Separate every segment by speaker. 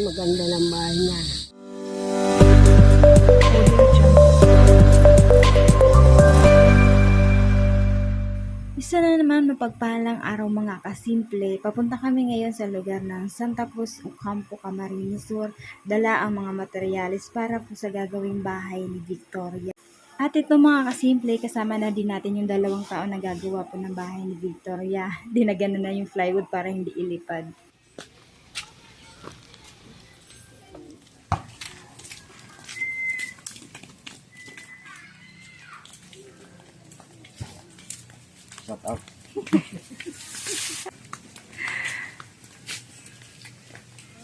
Speaker 1: maganda ng bahay niya.
Speaker 2: Isa na naman mapagpalang araw mga kasimple. Papunta kami ngayon sa lugar ng Santa Cruz, Ocampo, Camarines Sur. Dala ang mga materyales para po sa gagawing bahay ni Victoria. At ito mga kasimple, kasama na din natin yung 2 taon na gagawa po ng bahay ni Victoria. Dinagana na yung plywood para hindi ilipad.
Speaker 3: Shut up.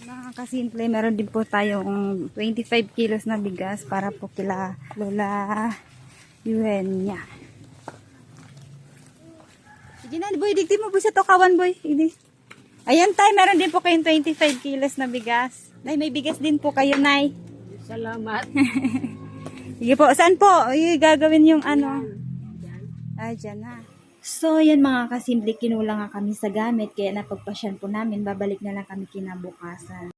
Speaker 2: Mga kasimple, meron din po tayong 25 kilos na bigas para po kila Lola Eugenia. Sige na, boy, digti mo po sa tokawan, boy. Hindi. Ayan, tay, meron din po kayong 25 kilos na bigas. Nay, may bigas din po kayo, nay.
Speaker 1: Salamat.
Speaker 2: Sige po, saan po? Gagawin yung ano? Dyan na. So, yan mga kasimple, kinulang nga kami sa gamit, kaya napagpasyan po namin, babalik na lang kami kinabukasan.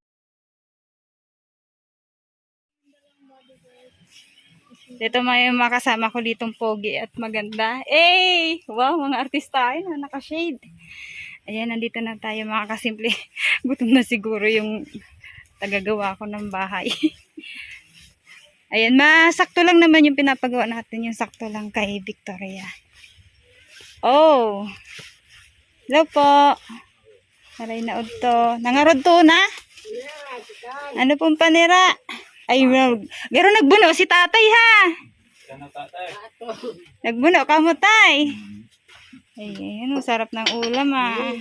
Speaker 2: Dito may makasama ko ditong pogi at maganda. Eh! Wow, mga artista ay na naka-shade. Ayan, nandito na tayo mga kasimple. Gutom na siguro yung tagagawa ko ng bahay. Ayan, masakto lang naman yung pinapagawa natin, yung sakto lang kay Victoria. Oh. Hello po. Aray na udto. Nangarod to na? Ano pong panira? Ay, garo nagbuno si tatay ha. Nagbuno ka mo tay. Ay, ano, sarap ng ulam ah.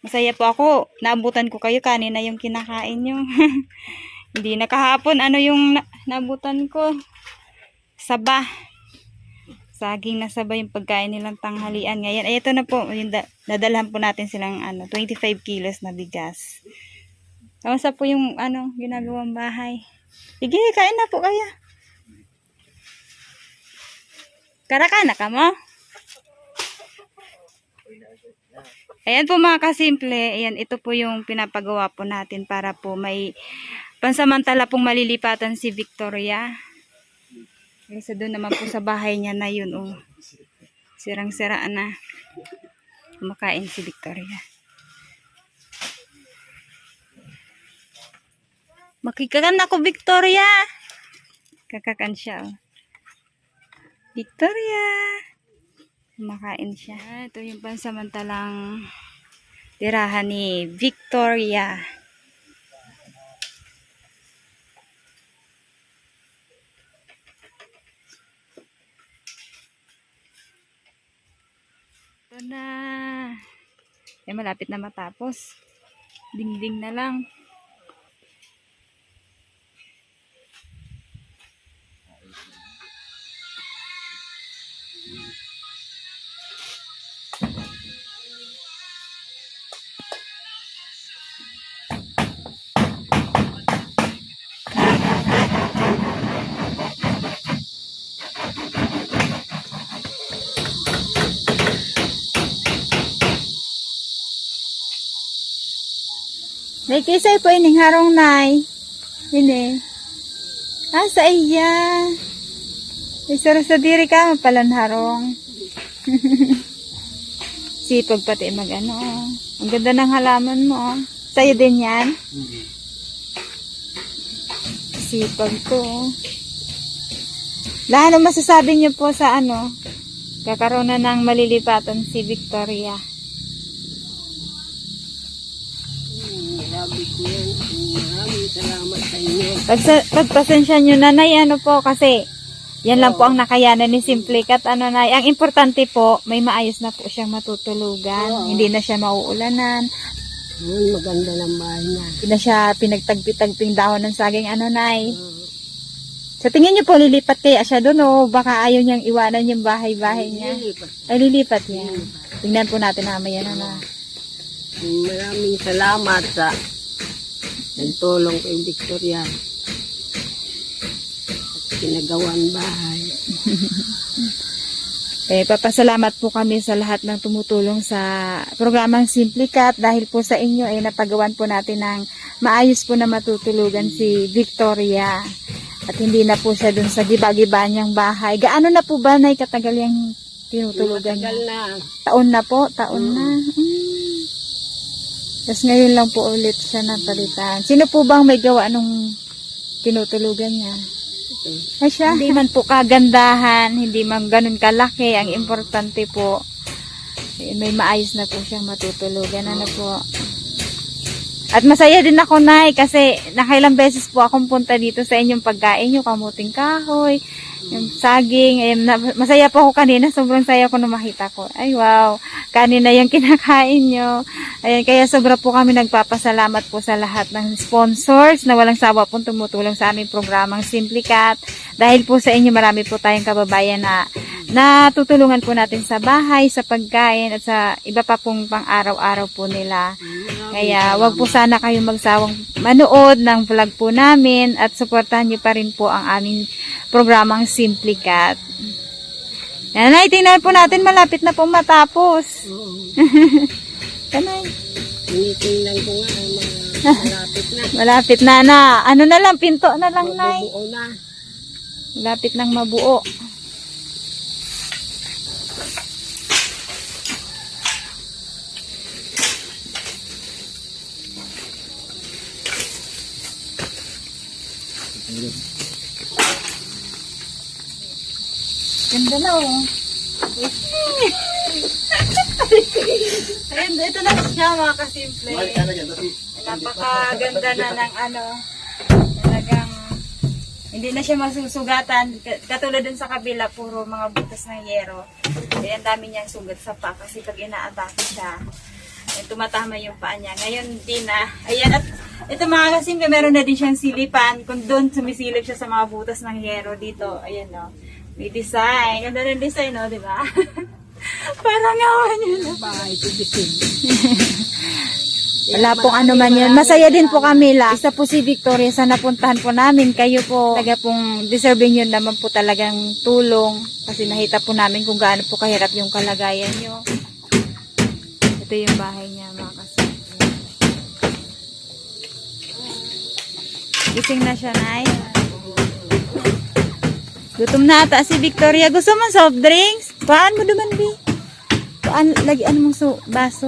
Speaker 2: Masaya po ako. Naabutan ko kayo kanina yung kinakain nyo. Hindi na kahapon. Ano yung naabutan ko? Saba. Saging na sabay yung pagkain nilang tanghalian. Ngayon, ay ito na po, yung dadalhan po natin silang 25 kilos na bigas. Kamusta po yung ginagawang bahay? Sige, kain na po kaya. Karakana ka mo? Ayan po mga kasimple, ayan, ito po yung pinapagawa po natin para po may pansamantala pong malilipatan si Victoria. Isa doon naman po sa bahay niya na yun, oh. Sirang-sira na. Kumakain si Victoria. Makikakan ako, Victoria. Kakakan siya, oh. Victoria. Kumakain siya. Ito yung pansamantalang tirahan ni Victoria. Ito na. Eh, malapit na matapos. Dingding na lang. May kisay po ining harong nay. Ini. Sa iya. Isara sa diri ka mapalan harong. Sipag pati mag-ano. Ang ganda ng halaman mo. Oh. Sa'yo din yan? Sipag to. Ano masasabi niyo po sa kakaroon na ng malilipatan si Victoria?
Speaker 1: Sabi ko yan, maraming salamat sa inyo.
Speaker 2: Pagpasensya nyo nanay, kasi yan lang po ang nakayanan ni Simple Cat, nay. Ang importante po, may maayos na po siyang matutulugan. Hindi na siya mauulanan.
Speaker 1: Maganda ng bahay niya.
Speaker 2: Hindi na siya pinagtagpi-tagping dahon ng saging, nay. Sa tingin niyo po, lilipat kaya siya doon, o baka ayaw niyang iwanan yung bahay-bahay niya? Ay, lilipat yan. Tingnan po natin mamaya na.
Speaker 1: Maraming salamat sa tulong kay Victoria at pinagawan bahay.
Speaker 2: Papasalamat po kami sa lahat ng tumutulong sa programang Simplicat dahil po sa inyo ay napagawan po natin ng maayos po na matutulugan si Victoria. At hindi na po siya dun sa giba-giba niyang bahay. Gaano na po ba na katagal yung tinutulugan niya?
Speaker 1: Matagal na.
Speaker 2: Taon na po? Taon na. Tapos ngayon lang po ulit siya napalitan. Sino po bang may gawa nung tinutulugan niya? Ay siya. Hindi man po kagandahan, hindi man ganun kalaki. Ang importante po, may maayos na po siyang matutulugan. Ano po. At masaya din ako, Nay, kasi nakailang beses po akong punta dito sa inyong pagkain, yung kamuting kahoy, yung saging. Masaya po ako kanina, sobrang saya ko na makita ko. Ay, wow, kanina yung kinakain nyo. Ayan, kaya sobra po kami nagpapasalamat po sa lahat ng sponsors na walang sawa po tumutulong sa aming programang Simplicat. Dahil po sa inyo, marami po tayong kababayan na natutulungan po natin sa bahay, sa pagkain, at sa iba pa pong pang-araw-araw po nila. Kaya wag po sana kayong magsawang manood ng vlog po namin at suportahan niyo pa rin po ang aming programang Simplicat. Nanay, tingnan po natin, malapit na po matapos.
Speaker 1: Oo.
Speaker 2: Kanay.
Speaker 1: Tinitingnan ko nga, malapit na.
Speaker 2: Malapit na. Ano na lang, pinto na lang, Nay.
Speaker 1: Mabubuo na.
Speaker 2: Malapit nang mabuo. Ganda na, oh. Ayun, ito na siya, mga kasimple. Napakaganda na ng talagang hindi na siya masusugatan. Katulad dun sa kabila, puro mga butas ng yero. Kaya ang dami niyang sugat sa paa kasi pag inaatake siya, tumatama yung paa niya. Ngayon, di na. Ayan, at ito mga kasimple, meron na din siyang silipan. Kung doon sumisilip siya sa mga butas ng yero dito, ayan, no. May design. Ganda ng design, no, di ba? Parang ngawan yun.
Speaker 1: Bahay, tibisin.
Speaker 2: Wala pong ano man yun. Masaya din po kami la. Isa po si Victoria sa napuntahan po namin. Kayo po talaga pong deserving yun naman po talagang tulong. Kasi nakita po namin kung gaano po kahirap yung kalagayan nyo. Ito yung bahay niya, mga kasama. Gising na siya, Nay. Gutom na ata si Victoria. Gusto mo soft drinks? Paan mo duman, Bi? Lagyan mong baso.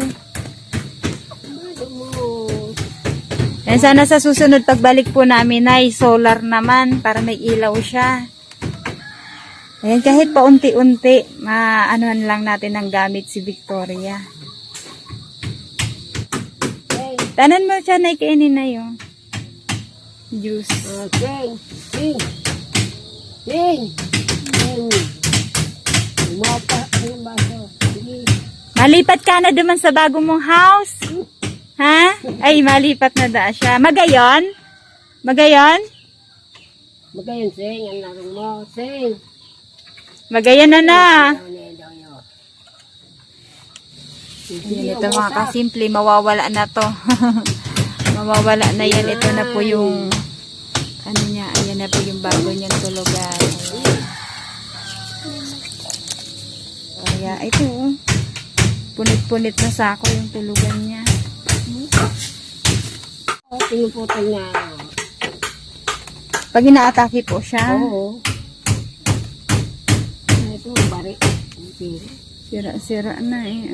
Speaker 2: Yan, sana sa susunod pagbalik po namin ay solar naman para may ilaw siya. Ayan, kahit pa unti-unti, maanohan lang natin ang gamit si Victoria. Tanan mo siya na ikainin na yung juice.
Speaker 1: Okay. Sing! Umapa yung baso. Sige.
Speaker 2: Malipat ka na duman sa bago mong house. Ha? Ay, malipat na da siya. Magayon? Magayon?
Speaker 1: Magayon, Sing. Ang larong mo. Sing!
Speaker 2: Magayon na na.
Speaker 1: Sige,
Speaker 2: Yan, ito mga kasimple, mawawala na to. Mawawala na yan. Ito na po yung ano niya, ayan na po yung bago niyang tulugan. Kaya ito, punit-punit na sako yung tulugan niya.
Speaker 1: Pinuputol niya.
Speaker 2: Pag inaatake po siya,
Speaker 1: Oo. Ito, bari.
Speaker 2: sira-sira na eh.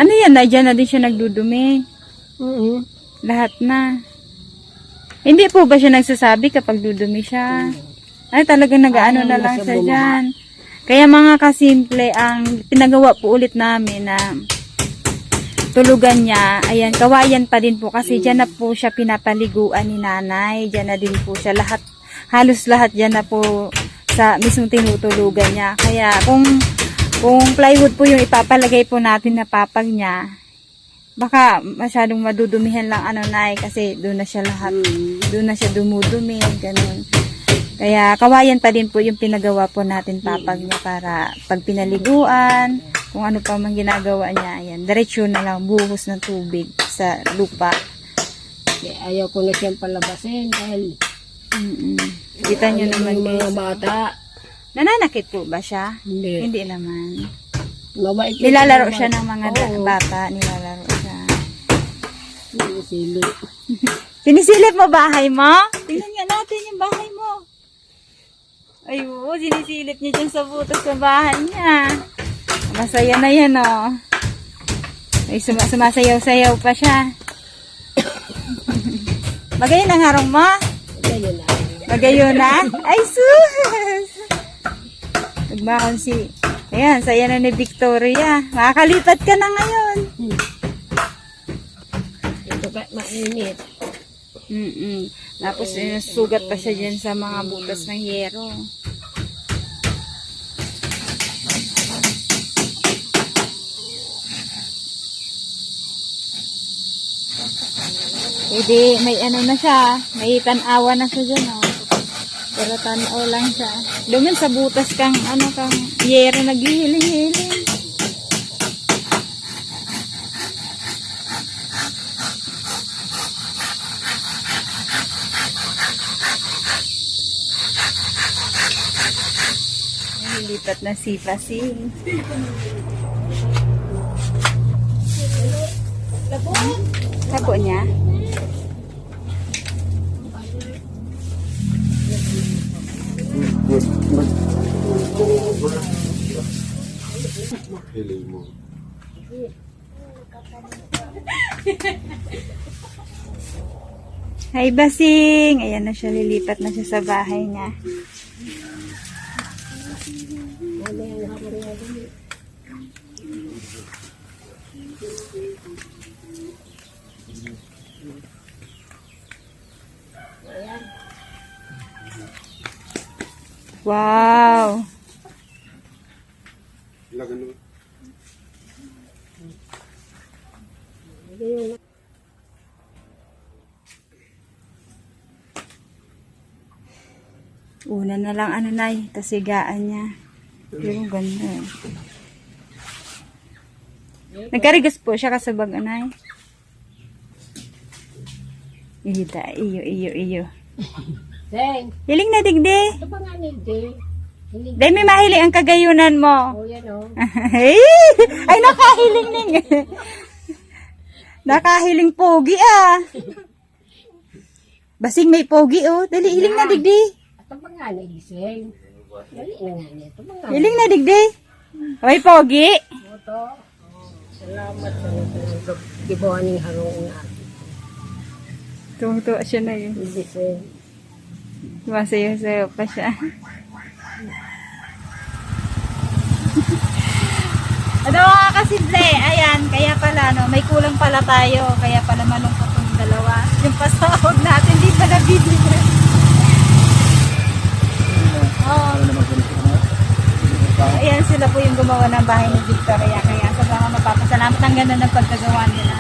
Speaker 2: Ano yan, Diyan na din siya nagdudumi. Lahat na. Hindi po ba siya nagsasabi kapag dudumi siya? Ay, talagang nag-ano na lang siya dyan. Kaya mga kasimple, ang pinagawa po ulit namin na tulugan niya, ayan, kawayan pa din po kasi dyan na po siya pinapaliguan ni nanay. Dyan na din po siya lahat, halos lahat dyan na po sa mismong tinutulugan niya. Kaya kung plywood po yung ipapalagay po natin na papag niya, baka masyadong madudumihan lang Nay, kasi doon na siya lahat, doon na siya dumudumi, ganun. Kaya kawayan pa din po yung pinagawa po natin papag niya para pag pinaliguan, kung ano pa mang ginagawa niya, ayan, diretsyo na lang buhos ng tubig sa lupa.
Speaker 1: Ayaw ko na siyang palabasin dahil
Speaker 2: Kita nyo naman
Speaker 1: yung mga
Speaker 2: guys.
Speaker 1: bata.
Speaker 2: Nananakit po ba siya?
Speaker 1: Hindi.
Speaker 2: Hindi naman.
Speaker 1: Mabait.
Speaker 2: Nilalaro siya ng mga
Speaker 1: Oo.
Speaker 2: bata. Nilalaro siya.
Speaker 1: Sili.
Speaker 2: Sinisilip mo bahay mo? Tingnan nga natin yung bahay mo. Ay, oo, sinisilip niya dyan sa butas sa bahay niya. Masaya na yan, oh. Ay, sumasayaw-sayaw pa siya. Magayon ang harong mo?
Speaker 1: Ganyan na.
Speaker 2: Magayon na? Ay, sus! Nagmakon si... Ayan, saya na ni Victoria. Makakalipat ka na ngayon.
Speaker 1: Ito ka mainit.
Speaker 2: Tapos sugat pa siya dyan sa mga butas ng yero. Pwede, may ano na siya, may tanawa na siya dyan, oh. Pero tanaw lang siya. Duman sa butas kang, ano, kang yero naghihiling-hiling. Lipat na si Pasing. Labo niya?
Speaker 3: Hiling mo.
Speaker 2: Hi, Basing! Ayan na siya, lilipat na siya sa bahay niya. Wow!
Speaker 3: Ilagan mo.
Speaker 2: Una na lang ano na tasigaan niya. Pero ganda. Nagkarigas po siya kasabag anay. Iyo.
Speaker 1: Seng.
Speaker 2: Hiling na digdi.
Speaker 1: Ito ba nga hindi?
Speaker 2: Dahil may mahiling ang kagayunan mo.
Speaker 1: O yan o.
Speaker 2: Ay, nakahiling ning. Nakahiling pogi ah. Basing may pogi oh. Dali, hiling na digdi.
Speaker 1: Ito ba nga ni Seng? Dali na nga niya. Ito ba nga?
Speaker 2: Hiling na digdi. May pogi.
Speaker 1: Ito. Salamat sa gibawan ng harong na.
Speaker 2: Tuwa siya na yun.
Speaker 1: Hindi Seng.
Speaker 2: Masayo-sayo pa siya. Ano mga kasimple, ayan, kaya pala, no, may kulang pala tayo, kaya pala malungkot yung dalawa. Yung pasahod natin, di pa nabibigyan. Oh. Ayan, sila po yung gumawa ng bahay ni Victoria, kaya sa mga mapapasalamat ang ganda ng pagkagawa nila.